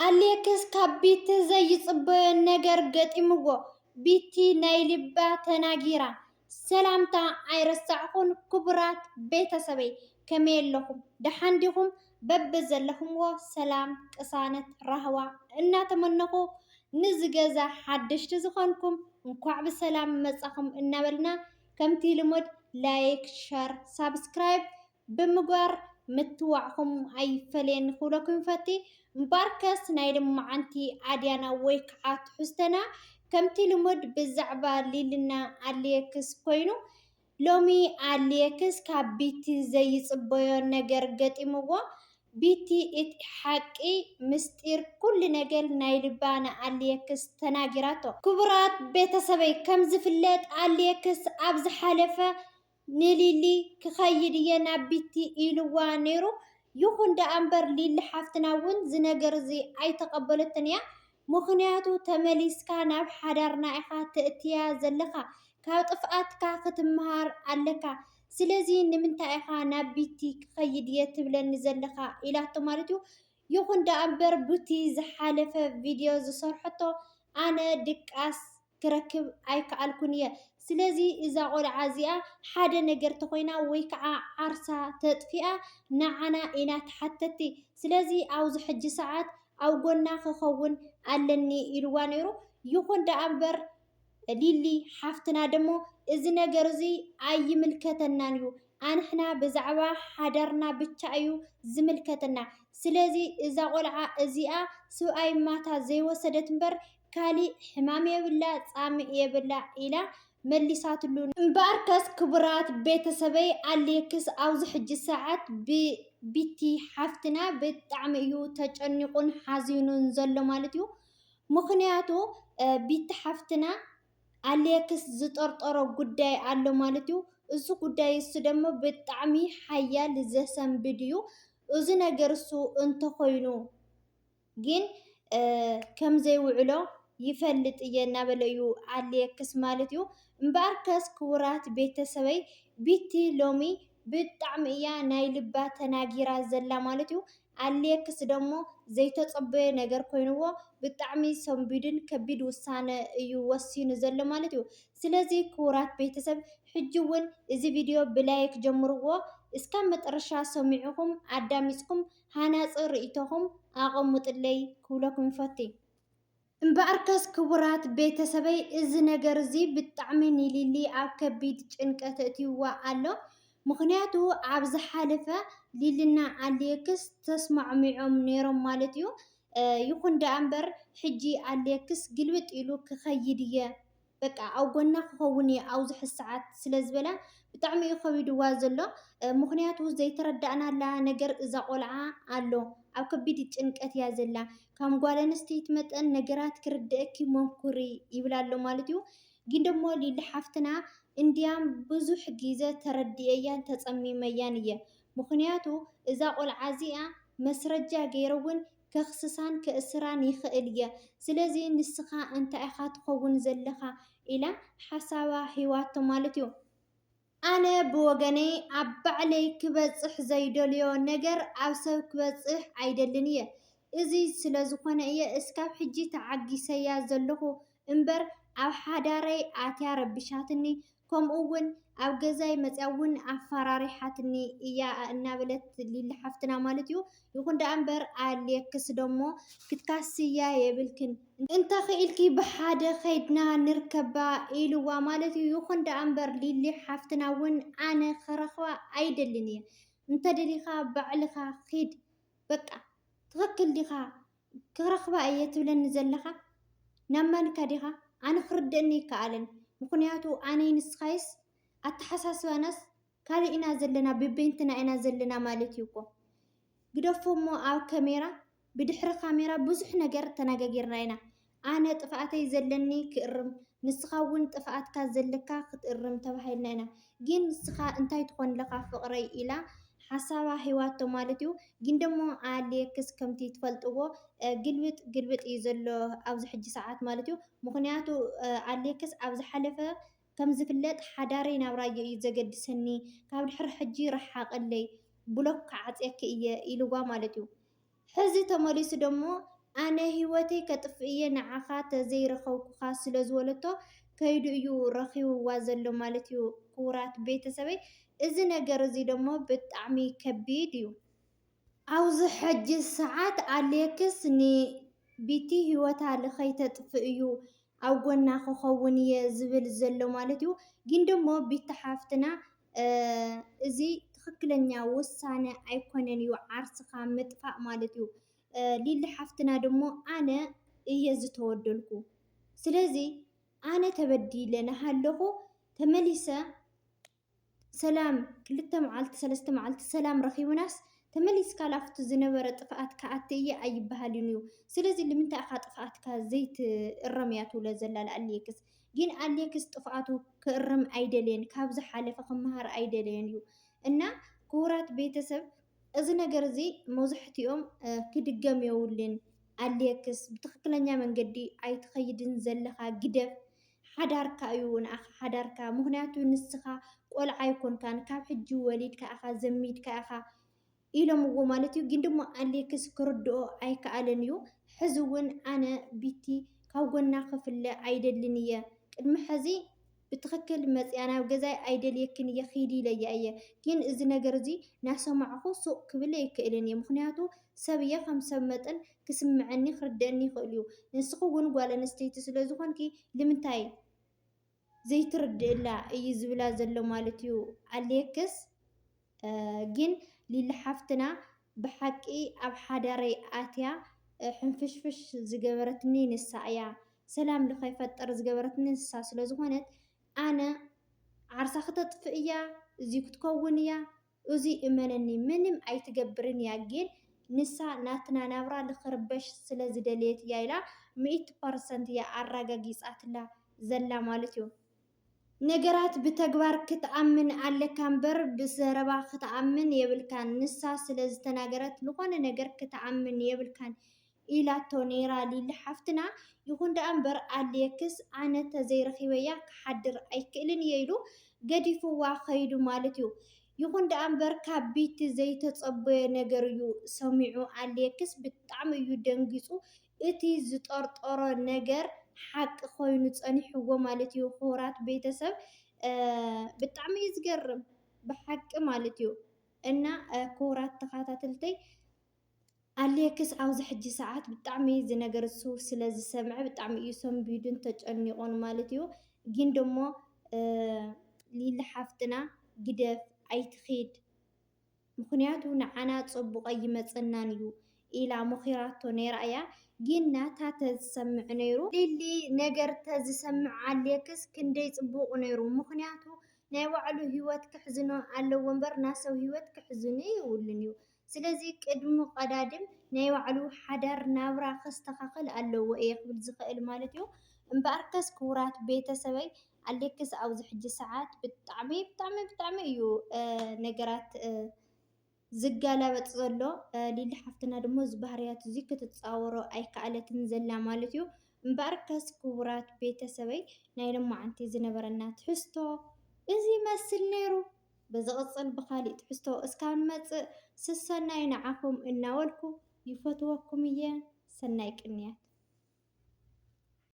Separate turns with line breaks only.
አሌክስ ካብ ቢቲ ዘይጽበዮ ነገር ገጢምዎ ቢቲ ናይ ልባ ተናጊራ ሰላምታ ኣይረሳዕኹን ክቡራት ቤተሰበይ ከመይ ኣለኹም ደሓን ዲኹም በብ ዘለኹምዎ ሰላም ቅሳነት ራህዋ እናተመነኹ ንዝገዛ ሓደሽቲ ዝኾንኩም እንኳዕ ብሰላም መጻኹም እናበልና ከምቲ ልሙድ ላይክ ሸር ሳብስክራይብ ብምግባር ምትዋዕኹም ኣይፈለየን ክብለኩም ይፈቲ እምበርከስ ናይ ልምዓንቲ ኣድያና ወይ ከዓ ትሕዝተና ከምቲ ልሙድ ብዛዕባ ሊልና አሌክስ ኮይኑ ሎሚ አሌክስ ካብ ቢቲ ዘይጽበዮ ነገር ገጢምዎ ቢቲ እቲ ሓቂ ምስጢር ኩሉ ነገር ናይ ልባና አሌክስ ተናጊራቶ። ክቡራት ቤተሰበይ ከም ዝፍለጥ አሌክስ ኣብ ዝሓለፈ ንሊሊ ክኸይድ እየ ናብ ቢቲ ኢልዋ ነይሩ። ይኹን ደኣ እምበር ሊሊ ሓፍትና እውን ዝነገር እዚ ኣይተቐበለትን እያ። ምክንያቱ ተመሊስካ ናብ ሓዳርና ኢኻ ትእትያ ዘለኻ ካብ ጥፍኣትካ ክትምሃር ኣለካ ስለዚ ንምንታይ ኢኻ ናብ ቢቲ ክኸይድ እየ ትብለኒ ዘለኻ ኢላቶ ማለት እዩ። ይኹን ደኣ እምበር ብቲ ዝሓለፈ ቪድዮ ዝሰርሐቶ ኣነ ድቃስ ክረክብ ኣይከኣልኩን እየ ስለዚ እዛ ቆልዓ እዚኣ ሓደ ነገር ተኮይና ወይ ከዓ ዓርሳ ተጥፊኣ ንዓና ኢና ትሓተቲ ስለዚ ኣብዚ ሕጂ ሰዓት ኣብ ጎና ክኸውን ኣለኒ ኢልዋ ነይሩ። ይኹን ደኣ እምበር ሊሊ ሓፍትና ደሞ እዚ ነገር እዚ ኣይምልከተናን እዩ ኣንሕና ብዛዕባ ሓዳርና ብቻ እዩ ዝምልከተና ስለዚ እዛ ቆልዓ እዚኣ ሰብኣይ ማታ ዘይወሰደት እምበር ካሊእ ሕማም የብላ ጻምእ የብላ ኢላ መሊሳትሉ እምበኣርከስ ክቡራት ቤተሰበይ አሌክስ ኣብዚ ሕጂ ሰዓት ብቢቲ ሓፍትና ብጣዕሚ እዩ ተጨኒቁን ሓዚኑን ዘሎ ማለት እዩ። ምክንያቱ ቢቲ ሓፍትና አሌክስ ዝጠርጠሮ ጉዳይ ኣሎ ማለት እዩ። እዚ ጉዳይ እሱ ደሞ ብጣዕሚ ሓያል ዘሰንብድ እዩ። እዚ ነገር እሱ እንተኮይኑ ግን ከም ዘይውዕሎ ይፈልጥ እየ እናበለ እዩ አሌክስ ማለት እዩ። እምበኣርከስ ክቡራት ቤተሰበይ ቢቲ ሎሚ ብጣዕሚ እያ ናይ ልባ ተናጊራ ዘላ ማለት እዩ። አሌክስ ደሞ ዘይተጸበየ ነገር ኮይኑዎ ብጣዕሚ ሰንቢድን ከቢድ ውሳነ እዩ ወሲኑ ዘሎ ማለት እዩ። ስለዚ ክቡራት ቤተሰብ ሕጂ እውን እዚ ቪድዮ ብላይክ ጀምርዎ እስካብ መጨረሻ ሰሚዕኹም ኣዳሚፅኩም ሃናፂ ርእይቶኹም ኣቐሙጥለይ ክብለኩም ይፈቲ። እምበኣርከስ ክቡራት ቤተሰበይ እዚ ነገር እዚ ብጣዕሚ ንሊሊ ኣብ ከቢድ ጭንቀት እትይዋ ኣሎ። ምክንያቱ ኣብ ዝሓለፈ ሊልና አሌክስ ተስማዕሚዖም ነይሮም ማለት እዩ። ይኹን ደኣ እምበር ሕጂ አሌክስ ግልብጥ ኢሉ ክኸይድ እየ በቃ ኣብ ጎና ክኸውን እየ ኣብዚ ሕዚ ሰዓት ስለዝበላ ብጣዕሚ እዩ ከቢድዋ ዘሎ። ምክንያቱ ዘይተረዳእናላ ነገር እዛ ቆልዓ ኣሎ ኣብ ከቢድ ጭንቀት እያ ዘላ ከም ጓል ኣንስተይቲ መጠን ነገራት ክርድአኪ መንኩሪ ይብላ ኣሎ ማለት እዩ። ግን ደሞ ሊሊ ሓፍትና እንድያም ብዙሕ ግዜ ተረዲአያን ተጸሚመያን እየ ምክንያቱ እዛ ቆልዓ እዚኣ መስረጃ ገይረ እውን ከኽስሳን ክእስራን ይኽእል እየ ስለዚ ንስኻ እንታይ ኢኻ ትኸውን ዘለኻ ኢላ ሓሳባ ሂዋቶ ማለት እዩ። ኣነ ብወገነይ ኣብ ባዕለይ ክበፅሕ ዘይደልዮ ነገር ኣብ ሰብ ክበፅሕ ኣይደልን እየ እዚ ስለ ዝኾነ እየ እስካብ ሕጂ ተዓጊሰያ ዘለኹ እምበር ኣብ ሓዳረይ ኣትያ ረቢሻትኒ ከምኡ እውን ኣብ ገዛይ መፅያ እውን ኣፈራሪሓትኒ እያ እናበለት ሊሊ ሓፍትና ማለት እዩ። ይኹን ደኣ እምበር አሌክስ ደሞ ክትካስያ የብልክን እንተኽኢልኪ ብሓደ ከይድና ንርከባ ኢልዋ ማለት እዩ። ይኹን ደኣ እምበር ሊሊ ሓፍትና እውን ኣነ ክረኽባ ኣይደልን እየ እንተደሊኻ ባዕልኻ ኺድ በቃ ትኽክል ዲኻ ክረኽባ እየ ትብለኒ ዘለኻ ናብ ማንካ ዲኻ ኣነ ክርድአኒ ይከኣለን ምክንያቱ ኣነይ ንስኻይስ ኣተሓሳስባናስ ካሊእ ኢና ዘለና ብቤንትና ኢና ዘለና ማለት እዩ እኮ ግደፎ እሞ ኣብ ካሜራ ብድሕሪ ካሜራ ብዙሕ ነገር ተነጋጊርና ኢና ኣነ ጥፍኣተይ ዘለኒ ክእርም ንስኻ እውን ጥፍኣትካ ዘለካ ክትእርም ተባሂልና ኢና ግን ንስኻ እንታይ ትኾን ለካ ፍቕረይ ኢላ ሓሳባ ሂዋቶ ማለት እዩ። ግን ደሞ አሌክስ ከምቲ ትፈልጥዎ ግልብጥ እዩ ዘሎ ኣብዚ ሕጂ ሰዓት ማለት እዩ። ምክንያቱ አሌክስ ኣብ ዝሓለፈ ከም ዝፍለጥ ሓዳረይ ናብራየ እዩ ዘገድሰኒ ካብ ድሕሪ ሕጂ ረሓቐለይ ብሎክ ክዓፅየኪ እየ ኢልዋ ማለት እዩ። ሕዚ ተመሊሱ ደሞ ኣነ ሂወተይ ከጥፍእየ ንዓኻ ተዘይረኸብኩኻ ስለ ዝበለቶ ከይዱ እዩ ረኺብዋ ዘሎ ማለት እዩ። ክቡራት ቤተሰበይ እዚ ነገር እዚ ደሞ ብጣዕሚ ከቢድ እዩ። ኣብዚ ሕጂ ሰዓት ኣሌክስ ንቢቲ ሂወታ ንኸይተጥፍእ እዩ ኣብ ጎና ክኸውን እየ ዝብል ዘሎ ማለት እዩ። ግን ደሞ ቢቲ ሓፍትና እዚ ትክክለኛ ውሳነ ኣይኮነን እዩ ዓርስኻ ምጥፋእ ማለት እዩ። ሊሊ ሓፍትና ደሞ ኣነ እየ ዝተወደልኩ ስለዚ ኣነ ተበዲለ ንሃለኹ ተመሊሰ ሰላም 2 መዓልቲ 3 መዓልቲ ሰላም ረኺቡናስ ተመሊስካ ላፍቲ ዝነበረ ጥፍኣትካ ኣትየ ኣይበሃልን እዩ። ስለዚ ንምንታይ ኢኻ ጥፍኣትካ ዘይትእረም እያ ትብሎ ዘላ ኣሌክስ። ግን ኣሌክስ ጥፍኣቱ ክእረም ኣይደልየን ካብ ዝሓለፈ ክመሃር ኣይደልየን እዩ እና ክቡራት ቤተሰብ እዚ ነገር እዚ መብዛሕትኦም ክድገም የብሉን። ኣሌክስ ብትክክለኛ መንገዲ ኣይትኸይድን ዘለኻ ግደፍ ሓዳርካ እዩ ንኣኻ ሓዳርካ ምክንያቱ ንስኻ ቆልዓ ኣይኮንካን ካብ ሕጂ ወሊድካ ኢኻ ዘሚድካ ኢኻ ኢሎምዎ ማለት እዩ። ግን ደሞ ኣሌክስ ክርድኦ ኣይከኣለን እዩ። ሕዚ እውን ኣነ ቢቲ ካብ ጎና ክፍለ ኣይደልን እየ ቅድሚ ሕዚ ብትክክል መፅያ ናብ ገዛይ ኣይደልየክን እየ ኺድ ኢለያ እየ። ግን እዚ ነገር እዚ ናሰማዕኹ ሱቕ ክብል ኣይክእልን እየ ምክንያቱ ሰብ እየ ከም ሰብ መጠን ክስምዐኒ ክርድአኒ ይኽእል እዩ። ንስኹ እውን ጓል ኣንስተይቲ ስለ ዝኾንኪ ንምንታይ ዘይትርድእላ እዩ ዝብላ ዘሎ ማለት እዩ ኣሌክስ። ግን ሊሊ ሓፍትና ብሓቂ ኣብ ሓዳረይ ኣትያ ሕንፍሽፍሽ ዝገበረትኒ ንሳ እያ። ሰላም ንኸይፈጠር ዝገበረትኒ ንሳ ስለ ዝኾነት ኣነ ዓርሳ ክተጥፍእ እያ እዚ ክትከውን እያ እዚ እመነኒ ምንም ኣይትገብርን እያ። ግን ንሳ ናትና ናብራ ንኽርበሽ ስለ ዝደለየት እያ ኢላ 100% እያ ኣረጋጊፃትላ ዘላ ማለት እዩ። ነገራት ብተግባር ክትኣምን ኣለካ እምበር ብዘረባ ክትኣምን የብልካን። ንሳ ስለ ዝተናገረት ዝኾነ ነገር ክትኣምን የብልካን ኢላቶ ነይራ ሊሊ ሓፍትና። ይኹን ደኣ እምበር ኣሌክስ ኣነ ተዘይረኺበያ ክሓድር ኣይክእልን እየ ኢሉ ገዲፍዋ ኸይዱ ማለት እዩ። ይኹን ደኣ እምበር ካብ ቢቲ ዘይተፀበየ ነገር እዩ ሰሚዑ ኣሌክስ ብጣዕሚ እዩ ደንጊፁ። እቲ ዝጠርጠሮ ነገር ሓቂ ኮይኑ ፀኒሕዎ ማለት እዩ። ክቡራት ቤተሰብ ብጣዕሚ እዩ ዝገርም ብሓቂ ማለት እዩ። እና ክቡራት ተኸታተልተይ ኣሌክስ ኣብዚ ሕጂ ሰዓት ብጣዕሚ እዚ ነገር እሱ ስለ ዝሰምዐ ብጣዕሚ እዩ ሰንቢዱን ተጨኒቆን ማለት እዩ። ግን ደሞ ሊሊ ሓፍትና ግደፍ ኣይትኺድ ምክንያቱ ንዓና ፀቡቐ ይመፀናን እዩ ኢላ መኺራቶ ነይራ እያ። ግን ናታ ተዝሰምዕ ነይሩ ሊሊ ነገር ተዝሰምዕ ኣሌክስ ክንደይ ፅቡቕ ነይሩ። ምክንያቱ ናይ ባዕሉ ሂወት ክሕዝኖ ኣለዎ እምበር ናይ ሰብ ሂወት ክሕዝኖ የብሉን እዩ። ስለዚ ቅድሚ ቀዳድም ናይ ባዕሉ ሓዳር ናብራ ከስተኻኽል ኣለዎ እየ ክብል ዝኽእል ማለት እዩ። እምበኣርከስ ክቡራት ቤተሰበይ ኣሌክስ ኣብዚ ሕጂ ሰዓት ብጣዕሚ ብጣዕሚ ብጣዕሚ እዩ ነገራት ዝጋላበጥ ዘሎ። ሊሊ ሓፍትና ደሞ እዚ ባህርያት እዚ ክትፃወሮ ኣይከኣለትን ዘላ ማለት እዩ። እምበኣርከስ ክቡራት ቤተሰበይ ናይ ሎማዓንቲ ዝነበረና ትሕዝቶ እዚ ይመስል ነይሩ። ብዝቕፅል ብኻሊእ ትሕዝቶ እስካብ ንመፅእ ስሰናይ ንዓኹም እናበልኩ ይፈትወኩም እየ። ሰናይ ቅንያት